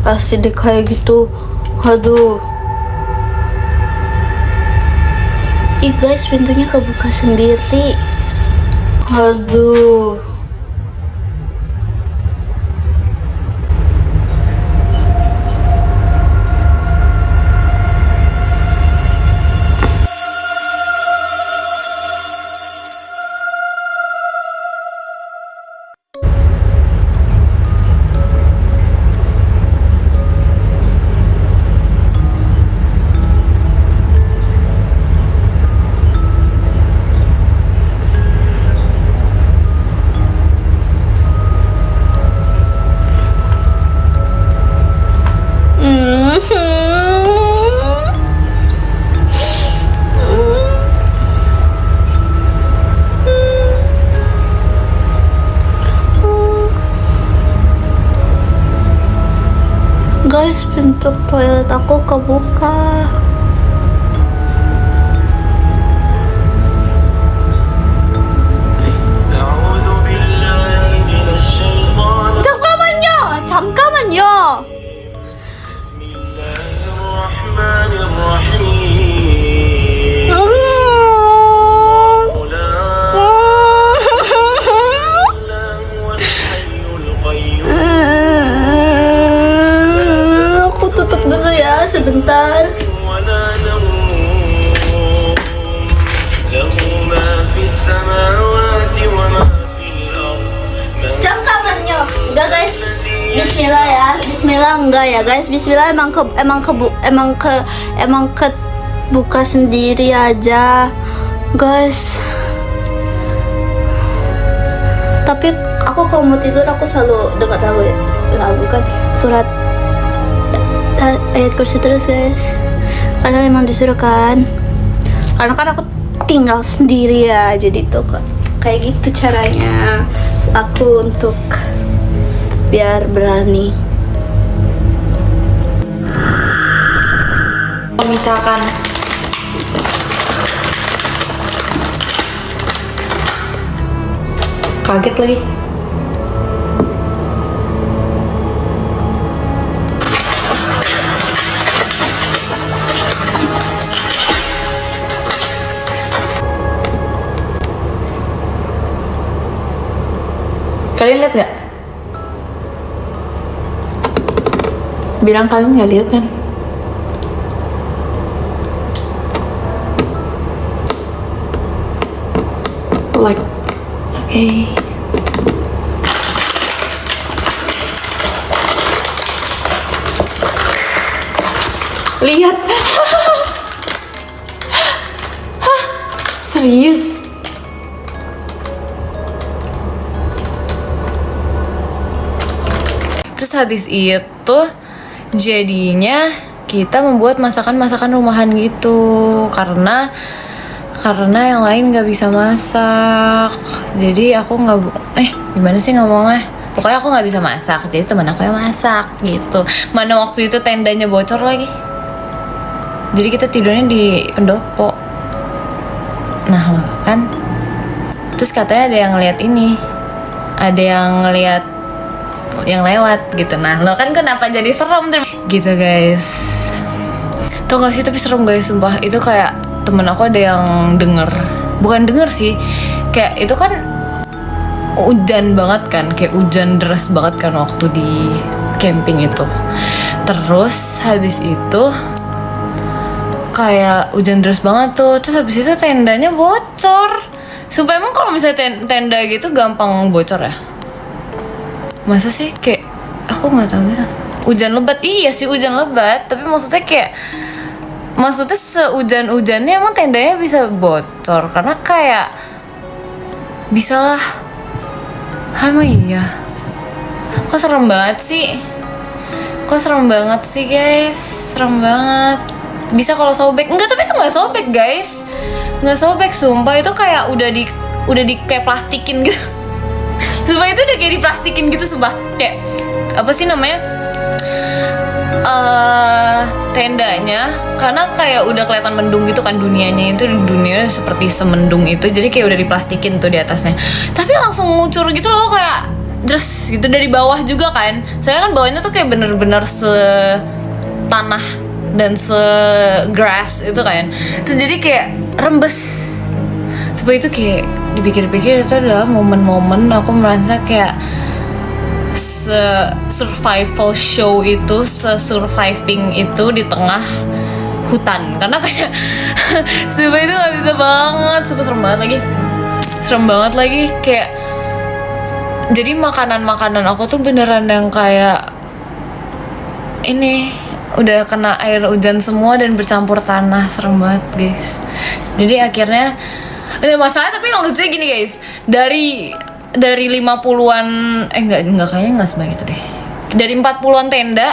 acidic kayak gitu. Aduh. Ih guys, pintunya kebuka sendiri. Aduh. Guys, pintu toilet aku kebuka. 잠깐만요! 잠깐만요! Aku tutup dulu ya sebentar. 잠깐만요. Enggak guys. Bismillah ya. Bismillah enggak ya guys. Bismillah emang kebuka sendiri aja. Guys. Tapi aku kalau mau tidur aku selalu dengar lagu kan surat ayat kursi terus guys, karena memang disuruh kan, karena kan aku tinggal sendiri ya, jadi tuh kayak gitu caranya aku untuk biar berani. Misalkan kaget lagi. Kalian lihat nggak? Bilang kalian nggak lihat kan? Like, okay. Lihat. Hah? Serius? Terus habis itu jadinya kita membuat masakan-masakan rumahan gitu karena yang lain nggak bisa masak. Jadi aku gimana sih ngomongnya, pokoknya aku nggak bisa masak, jadi teman aku yang masak gitu. Mana waktu itu tendanya bocor lagi, jadi kita tidurnya di pendopo. Nah lo kan, terus katanya ada yang ngeliat ini, ada yang ngeliat yang lewat gitu. Nah lo kan kenapa jadi serem gitu guys. Tau gak sih, tapi serem guys sumpah. Itu kayak temen aku ada yang bukan denger sih, kayak itu kan hujan banget kan, kayak hujan deras banget kan waktu di camping itu. Terus habis itu kayak hujan deras banget tuh, terus habis itu tendanya bocor. Sumpah, emang kalau misalnya tenda gitu gampang bocor ya? Masa sih? Kayak aku nggak tahu gitu. Hujan lebat, iya sih hujan lebat, tapi maksudnya sehujan-hujannya emang tendanya bisa bocor, karena kayak bisa lah. Emang iya. Kok serem banget sih guys, serem banget. Bisa kalau sobek, enggak, tapi itu nggak sobek guys, nggak sobek sumpah. Itu kayak udah di kayak plastikin gitu. Sumpah itu udah kayak diplastikin gitu sumpah. Kayak apa sih namanya, tendanya, karena kayak udah kelihatan mendung gitu kan, dunianya seperti semendung itu, jadi kayak udah diplastikin tuh di atasnya. Tapi langsung ngucur gitu loh, kayak terus gitu dari bawah juga kan, soalnya kan bawahnya tuh kayak bener-bener tanah dan grass itu kan, terus jadi kayak rembes. Supaya itu kayak dipikir-pikir itu adalah momen-momen aku merasa kayak survival show itu, surviving itu di tengah hutan, karena kayak supaya itu nggak bisa banget, super serem banget lagi kayak. Jadi makanan aku tuh beneran yang kayak ini udah kena air hujan semua dan bercampur tanah, serem banget guys. Jadi akhirnya masalah, tapi yang lucunya gini guys, dari 50-an enggak kayaknya enggak sebanyak itu deh. Dari 40-an tenda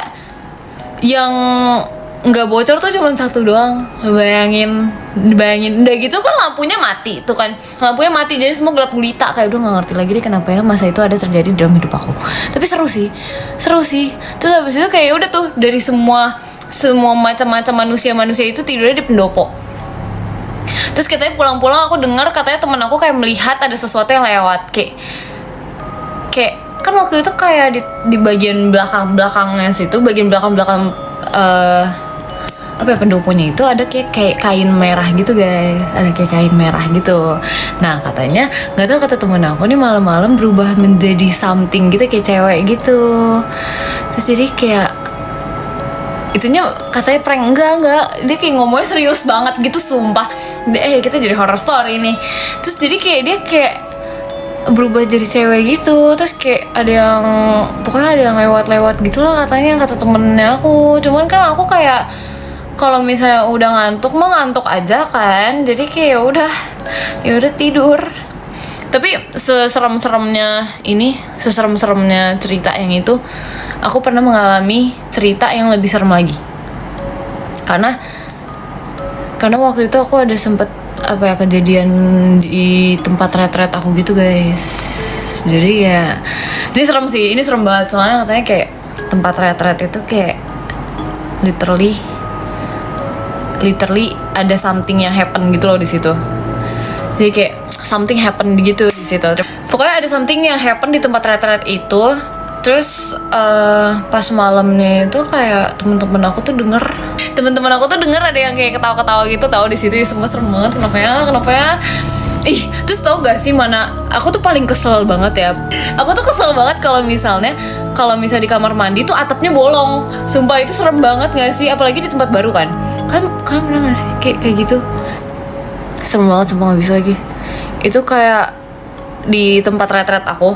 yang nggak bocor tuh cuma satu doang. Bayangin udah gitu kan lampunya mati tuh kan, jadi semua gelap gulita, kayak udah nggak ngerti lagi deh kenapa ya masa itu ada terjadi dalam hidup aku. Tapi seru sih. Terus habis itu kayak udah tuh dari semua macam-macam manusia itu tidurnya di pendopo. Terus katanya pulang-pulang aku dengar katanya teman aku kayak melihat ada sesuatu yang lewat, kayak kan waktu itu kayak di bagian belakangnya situ, bagian belakang pendoponya itu ada kayak kain merah gitu guys, ada kayak kain merah gitu. Nah katanya nggak tahu, kata temen aku nih malam-malam berubah menjadi something gitu, kayak cewek gitu. Terus jadi kayak itunya katanya prank, enggak, dia kayak ngomongnya serius banget gitu, sumpah. Kita jadi horror story nih. Terus jadi kayak dia kayak berubah jadi cewek gitu, terus kayak pokoknya ada yang lewat gitu lah katanya, kata temennya aku. Cuman kan aku kayak kalau misalnya udah ngantuk mah ngantuk aja kan, jadi kayak ya udah tidur. Tapi seserem-seremnya cerita yang itu, aku pernah mengalami cerita yang lebih serem lagi. Karena waktu itu aku ada sempet kejadian di tempat retret aku gitu guys. Jadi ya ini serem banget, soalnya katanya kayak tempat retret itu kayak literally ada something yang happen gitu loh di situ. Jadi kayak something happen gitu di situ. Pokoknya ada something yang happen di tempat retret itu. Terus pas malamnya itu kayak teman-teman aku tuh denger ada yang kayak ketawa-ketawa gitu, tahu di situ. Semua serem banget. Kenapa ya? Terus tahu gak sih mana? Aku tuh paling kesel banget ya. Aku tuh kesel banget kalau misalnya di kamar mandi tuh atapnya bolong. Sumpah itu serem banget gak sih? Apalagi di tempat baru kan. Kalian pernah gak sih kayak gitu? Serem banget, sumpah gak bisa lagi. Itu kayak di tempat retret aku,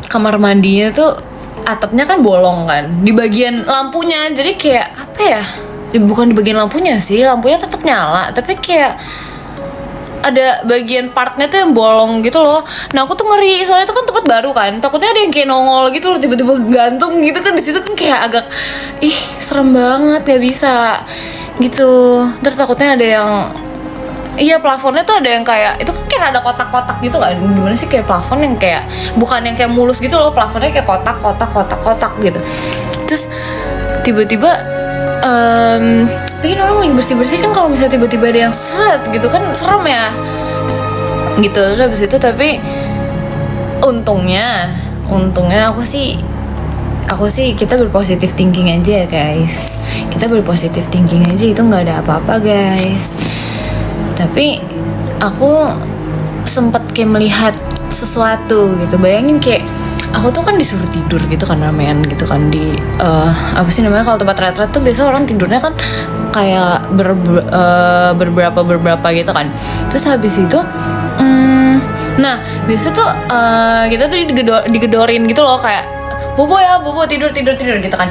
kamar mandinya tuh atapnya kan bolong kan, di bagian lampunya. Jadi kayak bukan di bagian lampunya sih, lampunya tetap nyala, tapi kayak ada bagian partnya tuh yang bolong gitu loh. Nah aku tuh ngeri, soalnya itu kan tempat baru kan, takutnya ada yang kayak nongol gitu loh, tiba-tiba gantung gitu kan di situ kan, kayak agak serem banget, gak bisa gitu. Terus takutnya ada yang plafonnya tuh ada yang kayak itu kan ada kotak-kotak gitu kan. Gimana sih kayak plafon yang kayak bukan yang kayak mulus gitu loh, plafonnya kayak kotak gitu. Terus tiba-tiba bikin orang lagi bersih kan, kalau misalnya tiba-tiba ada yang set gitu kan serem ya gitu. Terus habis itu tapi untungnya aku sih kita berpositif thinking aja ya guys. Kita berpositif thinking aja, itu nggak ada apa-apa guys. Tapi aku sempet kayak melihat sesuatu gitu. Bayangin kayak aku tuh kan disuruh tidur gitu kan, ramean gitu kan di kalau tempat retret tuh biasa orang tidurnya kan kayak beberapa gitu kan. Terus habis itu nah biasa tuh kita tuh digedorin gitu loh, kayak bobo tidur gitu kan,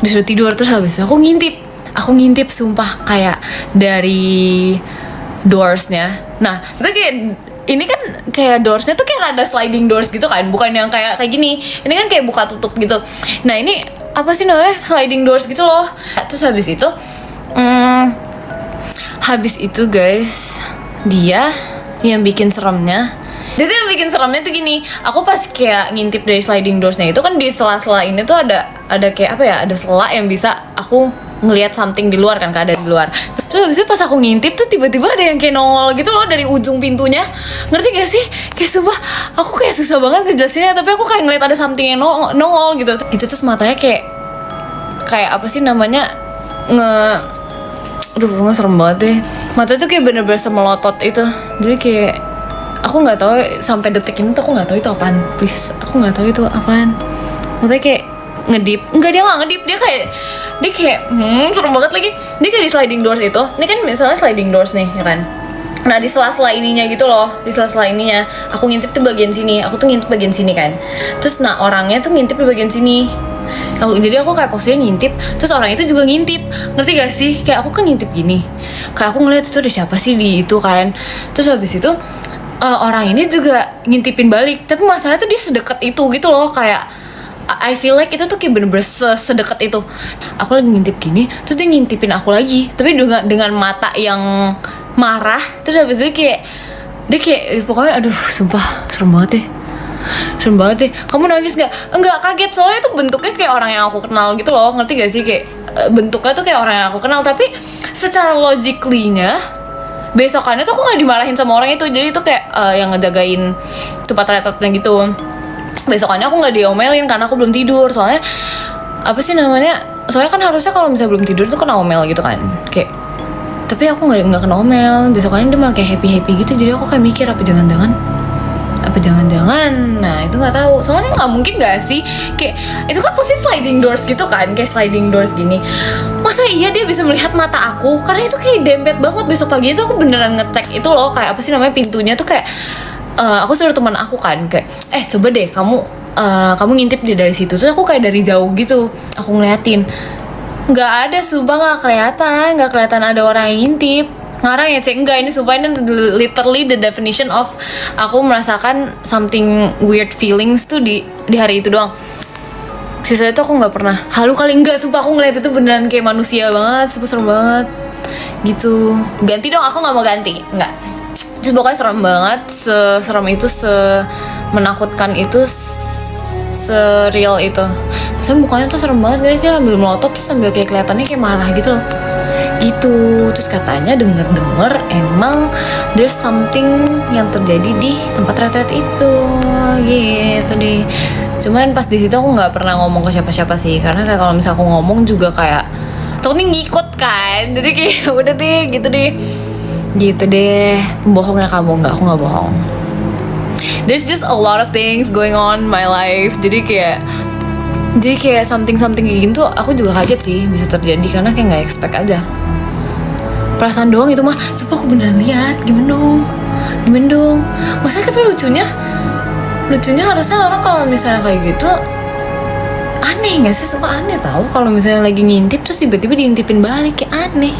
disuruh tidur. Terus habis itu aku ngintip sumpah, kayak dari doorsnya. Nah itu kayak ini kan kayak doorsnya tuh kayak ada sliding doors gitu kan, bukan yang kayak gini. Ini kan kayak buka tutup gitu. Nah ini apa sih namanya, sliding doors gitu loh. Terus habis itu guys, dia yang bikin seremnya tuh gini. Aku pas kayak ngintip dari sliding doorsnya itu kan, di sela-sela ini tuh ada kayak ada sela yang bisa aku ngelihat something di luar kan, keadaan di luar. Terus habis itu pas aku ngintip tuh tiba-tiba ada yang kayak nongol gitu loh dari ujung pintunya. Ngerti gak sih? Kayak sumpah aku kayak susah banget ngejelasinnya, tapi aku kayak ngeliat ada something yang nongol gitu. Gitu terus matanya kayak apa sih namanya, aduh pokoknya serem banget deh. Mata tuh kayak bener-bener semelotot itu. Jadi kayak aku nggak tahu sampai detik ini tuh aku nggak tahu itu apaan. Please, aku nggak tahu itu apaan. Matanya kayak ngedip. Enggak, dia nggak ngedip, dia kayak serem banget lagi. Dia kayak di sliding doors itu. Ini kan misalnya sliding doors nih, ya kan. Nah di sela-sela ininya gitu loh, di sela-sela ininya aku ngintip tuh bagian sini, aku tuh ngintip bagian sini kan. Terus nah orangnya tuh ngintip di bagian sini. Jadi aku kayak posisinya ngintip, terus orang itu juga ngintip, ngerti gak sih? Kayak aku kan ngintip gini, kayak aku ngeliat itu ada siapa sih di itu kan. Terus habis itu orang ini juga ngintipin balik, tapi masalahnya tuh dia sedekat itu gitu loh, kayak I feel like itu tuh kayak bener-bener sedekat itu. Aku lagi ngintip gini, terus dia ngintipin aku lagi, tapi dengan mata yang marah. Terus habis itu dia kayak pokoknya aduh sumpah serem banget deh. Serem banget deh. Kamu nangis gak? Enggak, kaget soalnya tuh bentuknya kayak orang yang aku kenal gitu loh. Ngerti gak sih? Kayak bentuknya tuh kayak orang yang aku kenal. Tapi secara logically-nya besokannya tuh aku gak dimarahin sama orang itu. Jadi itu kayak yang ngejagain tempat retretnya gitu. Besokannya aku gak diomelin karena aku belum tidur. Soalnya apa sih namanya? Soalnya kan harusnya kalau misalnya belum tidur tuh kena omel gitu kan. Kayak tapi aku gak kena omel. Besokannya dia malah kayak happy-happy gitu. Jadi aku kayak mikir apa jangan-jangan, nah itu nggak tahu. Soalnya nggak mungkin nggak sih, kayak itu kan pasti sliding doors gitu kan, kayak sliding doors gini. Masa iya dia bisa melihat mata aku? Karena itu kayak dempet banget. Besok pagi itu aku beneran ngecek itu loh, kayak apa sih namanya pintunya tuh kayak aku suruh teman aku kan kayak coba deh kamu ngintip dia dari situ. Terus aku kayak dari jauh gitu aku ngeliatin, nggak ada, sumpah nggak kelihatan ada orang yang ngintip. Ngarang ya cek, enggak, ini sumpah ini literally the definition of aku merasakan something weird feelings tuh di hari itu doang. Sisanya tuh aku nggak pernah halu kali, enggak, sumpah aku ngeliat itu beneran kayak manusia banget, serem banget gitu. Ganti dong, aku nggak mau ganti, enggak. Terus pokoknya serem banget, serem itu, menakutkan itu, real itu. Maksudnya mukanya tuh serem banget guys, dia sambil melotot terus sambil kayak kelihatannya kayak marah gitu loh. Gitu. Terus katanya denger emang there's something yang terjadi di tempat retret itu gitu deh. Cuman pas di situ aku nggak pernah ngomong ke siapa-siapa sih, karena kayak kalau misalnya aku ngomong juga kayak takutnya ngikut kan. Jadi kayak udah deh gitu deh. Pembohongnya kamu, nggak, aku nggak bohong. There's just a lot of things going on in my life. Jadi kayak something kayak gitu aku juga kaget sih bisa terjadi, karena kayak nggak expect aja. Perasaan doang itu mah, sumpah aku beneran lihat. Gimana dong. Masa tapi lucunya harusnya orang kalau misalnya kayak gitu aneh nggak sih? Sumpah aneh tau kalau misalnya lagi ngintip terus tiba-tiba diintipin balik, kayak aneh.